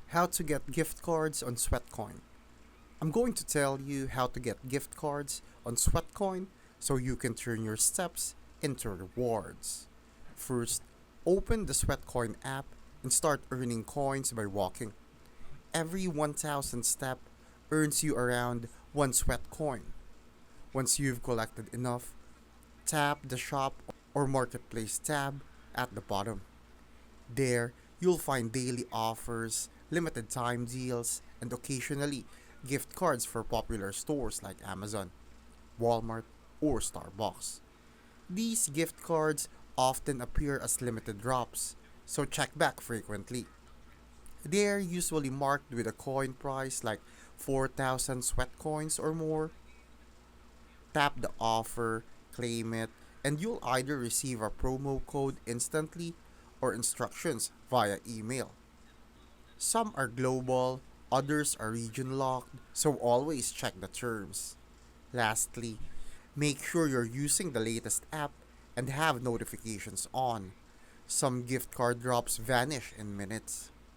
How to get gift cards on Sweatcoin. I'm going to tell you how to get gift cards on Sweatcoin so you can turn your steps into rewards. First, open the Sweatcoin app and start earning coins by walking. Every 1000 step earns you around 1 Sweatcoin. Once you've collected enough, tap the shop or marketplace tab at the bottom. There, you'll find daily offers, limited time deals, and occasionally gift cards for popular stores like Amazon, Walmart, or Starbucks. These gift cards often appear as limited drops, so check back frequently. They are usually marked with a coin price like 4,000 sweat coins or more. Tap the offer, claim it, and you'll either receive a promo code instantly or instructions via email. Some are global, others are region locked, so always check the terms. Lastly, make sure you're using the latest app and have notifications on. Some gift card drops vanish in minutes.